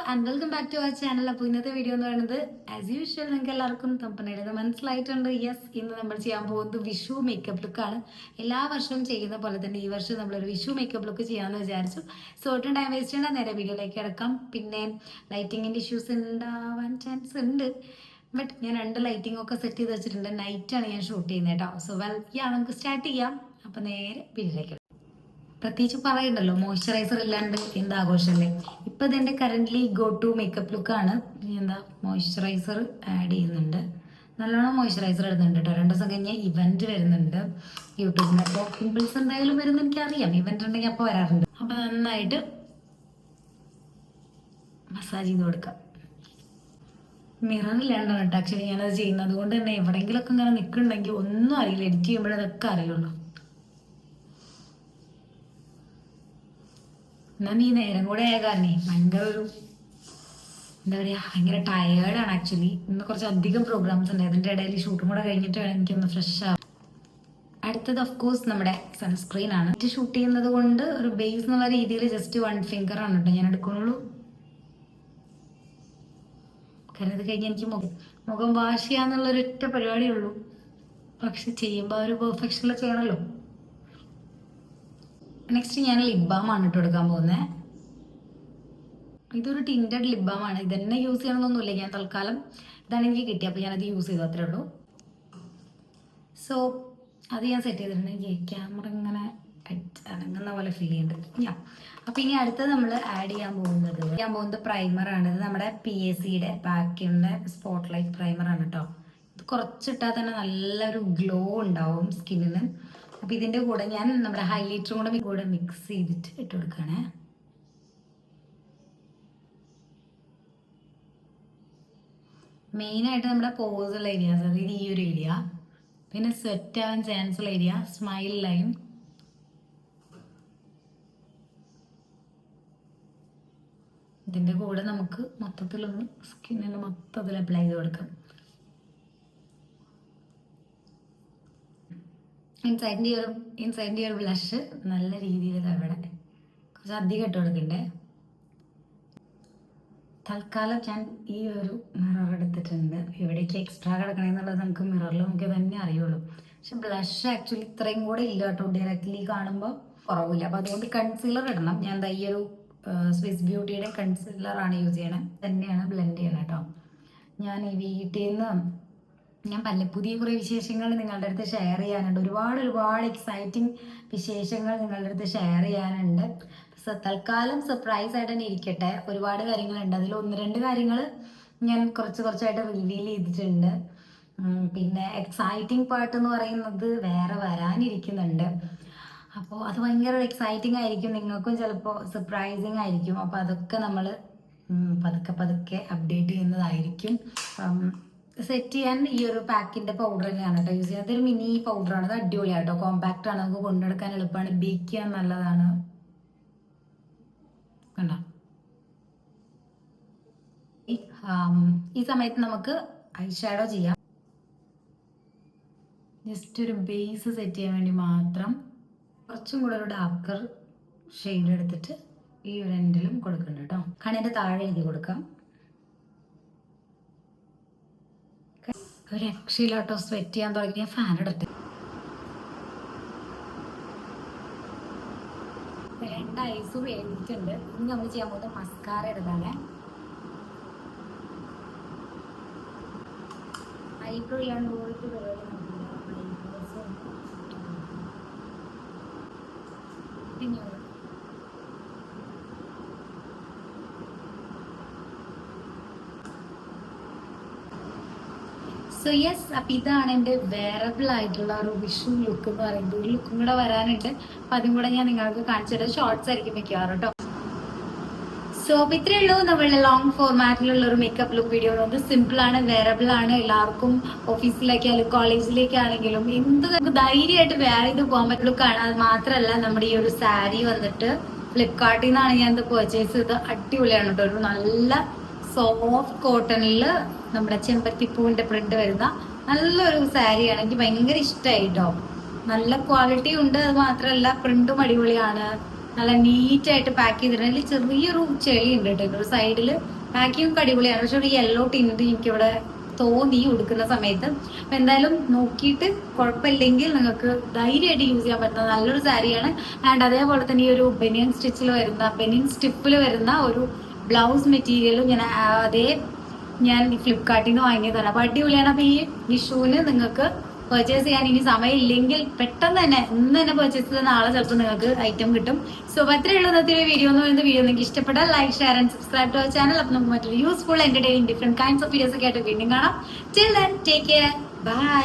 And welcome back to our channel. അപ്പോൾ ഇന്നത്തെ video എന്ന് പറയുന്നത് ആസ് യൂഷ്വൽ നിങ്ങൾക്ക് എല്ലാവർക്കും തമ്പനയിലത് മനസ്സിലായിട്ടുണ്ട്. യെസ്, ഇന്ന് നമ്മൾ ചെയ്യാൻ പോകുന്നത് വിഷു മേക്കപ്പ് ലുക്കാണ്. എല്ലാ വർഷവും ചെയ്യുന്ന പോലെ തന്നെ ഈ വർഷം നമ്മളൊരു വിഷു മേക്കപ്പ് ലുക്ക് ചെയ്യാമെന്ന് വിചാരിച്ചു. സോ ഒട്ടും ടൈം വേസ്റ്റ് ചെയ്യേണ്ട, നേരെ വീഡിയോയിലേക്ക് കിടക്കാം. പിന്നെ ലൈറ്റിങ്ങിൻ്റെ ഇഷ്യൂസ് ഉണ്ടാവാൻ ചാൻസ് ഉണ്ട്, ബട്ട് ഞാൻ 2 ലൈറ്റിംഗ് ഒക്കെ സെറ്റ് ചെയ്ത് വെച്ചിട്ടുണ്ട്. നൈറ്റാണ് ഞാൻ ഷൂട്ട് ചെയ്യുന്നത് കേട്ടോ. സോ നമുക്ക് സ്റ്റാർട്ട് ചെയ്യാം. അപ്പം നേരെ വീഡിയോയിലേക്ക്. പ്രത്യേകിച്ച് പറയണ്ടല്ലോ, മോയ്സ്ചറൈസർ ഇല്ലാണ്ട് എന്താ ആഘോഷമല്ലേ. ഇപ്പം ഇതെൻ്റെ കറൻ്റ്ലി ഗോ ടു മേക്കപ്പ് ലുക്കാണ്. എന്താ മോയ്സ്ചറൈസർ ആഡ് ചെയ്യുന്നുണ്ട്, നല്ലോണം മോയ്സ്ചറൈസർ ഇടുന്നുണ്ട് കേട്ടോ. 2 ദിവസം കഴിഞ്ഞാൽ ഇവൻറ്റ് വരുന്നുണ്ട് യൂട്യൂബിൽ. അപ്പോൾ പിമ്പിൾസ് എന്തായാലും വരുന്ന എനിക്കറിയാം, ഇവൻറ്റ് ഉണ്ടെങ്കിൽ അപ്പോൾ വരാറുണ്ട്. അപ്പോൾ നന്നായിട്ട് മസാജ് ചെയ്ത് കൊടുക്കാം. മിററില്ലാണ്ടാണ് കേട്ടോ ആക്ച്വലി ഞാനത് ചെയ്യുന്നത്. അതുകൊണ്ട് തന്നെ എവിടെയെങ്കിലുമൊക്കെ ഇങ്ങനെ നിൽക്കുന്നുണ്ടെങ്കിൽ ഒന്നും അറിയില്ല, എഡിറ്റ് ചെയ്യുമ്പോഴതൊക്കെ അറിയുള്ളൂ. എന്നാൽ ഈ നേരം കൂടെ ആയ കാരണേ ഭയങ്കര ഒരു എന്താ പറയുക, ഭയങ്കര ടയേർഡാണ് ആക്ച്വലി. ഇന്ന് കുറച്ച് അധികം പ്രോഗ്രാംസ് ഉണ്ട്, അതിൻ്റെ ഇടയിൽ ഷൂട്ടും കൂടെ കഴിഞ്ഞിട്ട് വേണം എനിക്കൊന്ന് ഫ്രഷ് ആവാം. അടുത്തത് ഓഫ് കോഴ്സ് നമ്മുടെ സൺസ്ക്രീൻ ആണ്. ഷൂട്ട് ചെയ്യുന്നത് കൊണ്ട് ഒരു ബേസ് എന്നുള്ള രീതിയിൽ ജസ്റ്റ് 1 ഫിംഗർ ആണ് കേട്ടോ ഞാൻ എടുക്കുന്നുള്ളൂ. കാരണം ഇത് കഴിഞ്ഞ് എനിക്ക് മുഖം വാഷ് ചെയ്യാന്നുള്ളൊരൊറ്റ പരിപാടിയേ ഉള്ളൂ. പക്ഷെ ചെയ്യുമ്പോൾ ഒരു പെർഫെക്ഷനിൽ ചെയ്യണമല്ലോ. നെക്സ്റ്റ് ഞാൻ ലിപ് ബാം ആണ് ഇട്ട് കൊടുക്കാൻ പോകുന്നത്. ഇതൊരു ടിൻറ്റഡ് ലിപ് ബാം ആണ്. ഇതന്നെ യൂസ് ചെയ്യണമെന്നൊന്നുമില്ല, ഞാൻ തൽക്കാലം ഇതാണ് എനിക്ക് കിട്ടിയത്, അപ്പോൾ ഞാനത് യൂസ് ചെയ്തു, അത്രേ ഉള്ളൂ. സോ അത് ഞാൻ സെറ്റ് ചെയ്തിട്ടുണ്ട്. എനിക്ക് ക്യാമറ ഇങ്ങനെ അനങ്ങുന്ന പോലെ ഫീൽ ചെയ്യുന്നുണ്ട്. അപ്പോൾ ഇനി അടുത്തത് നമ്മൾ ആഡ് ചെയ്യാൻ പോകുന്നത് പ്രൈമറാണ്. ഇത് നമ്മുടെ PACയുടെ പാക്കിൻ്റെ സ്പോട്ട് ലൈറ്റ് പ്രൈമറാണ് കേട്ടോ. ഇത് കുറച്ചിട്ടാൽ തന്നെ നല്ലൊരു ഗ്ലോ ഉണ്ടാവും സ്കിന്നിന്. അപ്പോൾ ഇതിൻ്റെ കൂടെ ഞാൻ നമ്മുടെ ഹൈലൈറ്ററും കൂടെ മിക്സ് ചെയ്തിട്ട് ഇട്ട് കൊടുക്കുകയാണേ. മെയിനായിട്ട് നമ്മുടെ പോസുള്ള ഏരിയാസ്, അതായത് ഈ ഒരു ഏരിയ, പിന്നെ സ്വെറ്റ് ആവാൻ ചാൻസ് ഉള്ള ഏരിയ, സ്മൈൽ ലൈൻ, ഇതിൻ്റെ കൂടെ നമുക്ക് മൊത്തത്തിലൊന്ന് സ്കിന്നിന് മൊത്തത്തിൽ അപ്ലൈ ചെയ്ത് കൊടുക്കാം. ഇൻസൈഡിൻ്റെ ഒരു ബ്ലഷ് നല്ല രീതിയിൽ ഇവിടെ കുറച്ച് അധികം ഇട്ട് കൊടുക്കണ്ടേ. തൽക്കാലം ഞാൻ ഈ ഒരു മിറർ എടുത്തിട്ടുണ്ട്. എവിടേക്ക് എക്സ്ട്രാ കിടക്കണമെന്നുള്ളത് നമുക്ക് മിററിൽ നമുക്ക് തന്നെ അറിയുള്ളൂ. പക്ഷെ ബ്ലഷ് ആക്ച്വലി ഇത്രയും കൂടെ ഇല്ല കേട്ടോ, ഡയറക്റ്റ്ലി കാണുമ്പോൾ കുറവില്ല. അപ്പോൾ അതുകൊണ്ട് കൺസീലർ ഇടണം. ഞാൻ ഈ ഒരു സ്വിസ് ബ്യൂട്ടിയുടെ കൺസീലറാണ് യൂസ് ചെയ്യണത്, തന്നെയാണ് ബ്ലെൻഡ് ചെയ്യണം കേട്ടോ. ഞാൻ ഈ വീട്ടിൽ നിന്ന് ഞാൻ പുതിയ കുറേ വിശേഷങ്ങൾ നിങ്ങളുടെ അടുത്ത് ഷെയർ ചെയ്യാനുണ്ട്. ഒരുപാട് എക്സൈറ്റിംഗ് വിശേഷങ്ങൾ നിങ്ങളുടെ അടുത്ത് ഷെയർ ചെയ്യാനുണ്ട്. തൽക്കാലം സർപ്രൈസ് ആയിട്ട് തന്നെ ഇരിക്കട്ടെ. ഒരുപാട് കാര്യങ്ങളുണ്ട്, അതിൽ 1-2 കാര്യങ്ങൾ ഞാൻ കുറച്ചായിട്ട് റിവീൽ ചെയ്തിട്ടുണ്ട്. പിന്നെ എക്സൈറ്റിംഗ് പാർട്ട് എന്ന് പറയുന്നത് വേറെ വരാനിരിക്കുന്നുണ്ട്. അപ്പോൾ അത് ഭയങ്കര എക്സൈറ്റിംഗ് ആയിരിക്കും, നിങ്ങൾക്കും ചിലപ്പോൾ സർപ്രൈസിങ് ആയിരിക്കും. അപ്പോൾ അതൊക്കെ നമ്മൾ പതുക്കെ അപ്ഡേറ്റ് ചെയ്യുന്നതായിരിക്കും. സെറ്റ് ചെയ്യാൻ ഈ ഒരു പാക്കിൻ്റെ പൗഡർ തന്നെയാണ് കേട്ടോ യൂസ് ചെയ്യുന്നത്. അതൊരു മിനി പൗഡറാണ്, അത് അടിപൊളിയാണ് കേട്ടോ, കോമ്പാക്റ്റ് ആണ്, നമുക്ക് കൊണ്ടെടുക്കാൻ എളുപ്പമാണ്, ബേക്ക് ചെയ്യാൻ നല്ലതാണ്. കണ്ടോ, ഈ സമയത്ത് നമുക്ക് ഐ ഷാഡോ ചെയ്യാം. ജസ്റ്റ് ഒരു ബേസ് സെറ്റ് ചെയ്യാൻ വേണ്ടി മാത്രം കുറച്ചും കൂടെ ഒരു ഡാർക്കർ ഷെയ്ഡ് എടുത്തിട്ട് ഈ ഒരു എൻഡിലും കൊടുക്കുന്നുണ്ട് കേട്ടോ. കണ്ണിൻ്റെ താഴെ എഴുതി കൊടുക്കാം. ഒരു രക്ഷയില്ലാട്ടോ, സ്വെറ്റ് ചെയ്യാൻ തുടങ്ങി. ഞാൻ ഫാൻ ഇടട്ടെ. 2 ഐസും എഴുതിയിട്ടുണ്ട്. ഇനി നമ്മൾ ചെയ്യാൻ പോകുന്നത് മസ്കാര ഇടുന്നതാണ്. ഐബ്രോ ഇല്ലാണ്ട് പോയിട്ട് പിന്നെ സോ യെസ്, അപ്പം ഇതാണ് എൻ്റെ വേറബിൾ ആയിട്ടുള്ള ഒരു വിഷു ലുക്ക് എന്ന് പറയുന്നത്. ഒരു ലുക്കും കൂടെ വരാനുണ്ട്, അപ്പം അതും കൂടെ ഞാൻ നിങ്ങൾക്ക് കാണിച്ചു തരാം. ഷോർട്സ് ആയിരിക്കും മിക്കവാറും കേട്ടോ. സോ അപ്പം ഇത്രയേ ഉള്ളൂ നമ്മളുടെ ലോങ് ഫോർമാറ്റിലുള്ള ഒരു മേക്കപ്പ് ലുക്ക് വീഡിയോ. അത് സിമ്പിളാണ്, വേറബിൾ ആണ്. എല്ലാവർക്കും ഓഫീസിലേക്കായാലും കോളേജിലേക്കാണെങ്കിലും എന്ത് ധൈര്യമായിട്ട് വേറെ ചെയ്ത് പോകാൻ പറ്റുന്ന ലുക്കാണ്. അത് മാത്രമല്ല, നമ്മുടെ ഈ ഒരു സാരി വന്നിട്ട് ഫ്ലിപ്കാർട്ടിൽ നിന്നാണ് ഞാൻ ഇത് പർച്ചേസ് ചെയ്തത്. അടിപൊളിയാണ് കേട്ടോ, ഒരു നല്ല സോഫ്റ്റ് കോട്ടണിൽ നമ്മുടെ ചെമ്പരത്തിപ്പൂവിൻ്റെ പ്രിന്റ് വരുന്ന നല്ലൊരു സാരിയാണ്. എനിക്ക് ഭയങ്കര ഇഷ്ടമായി കേട്ടോ. നല്ല ക്വാളിറ്റി ഉണ്ട്, അത് മാത്രമല്ല പ്രിന്റും അടിപൊളിയാണ്. നല്ല നീറ്റായിട്ട് പാക്ക് ചെയ്തിട്ടുണ്ട്. അതിൽ ചെറിയൊരു ചെളി ഉണ്ട് കേട്ടോ ഒരു സൈഡിൽ. പാക്കിംഗ് അടിപൊളിയാണ്. പക്ഷെ ഒരു യെല്ലോ ടിൻറ്റ് എനിക്കിവിടെ തോന്നി ഉടുക്കുന്ന സമയത്ത്. അപ്പൊ എന്തായാലും നോക്കിയിട്ട് കുഴപ്പമില്ലെങ്കിൽ നിങ്ങൾക്ക് ധൈര്യമായിട്ട് യൂസ് ചെയ്യാൻ പറ്റുന്ന നല്ലൊരു സാരിയാണ്. ആൻഡ് അതേപോലെ തന്നെ ഈ ഒരു ബനിയൻ സ്റ്റിപ്പിൽ വരുന്ന ഒരു ബ്ലൗസ് മെറ്റീരിയലും ഞാൻ ഫ്ലിപ്കാർട്ടിൽ നിന്ന് വാങ്ങിയതാണ്. അപ്പൊ അടിപൊളിയാണ്. അപ്പൊ ഈ വിഷുവിന് നിങ്ങൾക്ക് പർച്ചേസ് ചെയ്യാൻ ഇനി സമയമില്ലെങ്കിൽ പെട്ടെന്ന് തന്നെ ഇന്ന് തന്നെ പർച്ചേസ് ചെയ്ത് നാളെ ചിലപ്പോൾ നിങ്ങൾക്ക് ഐറ്റം കിട്ടും. സോ അത്രയുള്ള ഇന്നത്തെ വീഡിയോ എന്ന് പറയുന്ന വീഡിയോ നിങ്ങൾക്ക് ഇഷ്ടപ്പെട്ടാൽ like, share and subscribe to our channel. അപ്പൊ നമുക്ക് മറ്റൊരു useful entertaining different kinds of videos ഒക്കെ ആയിട്ട് വീണ്ടും കാണാം. Till then take care, by.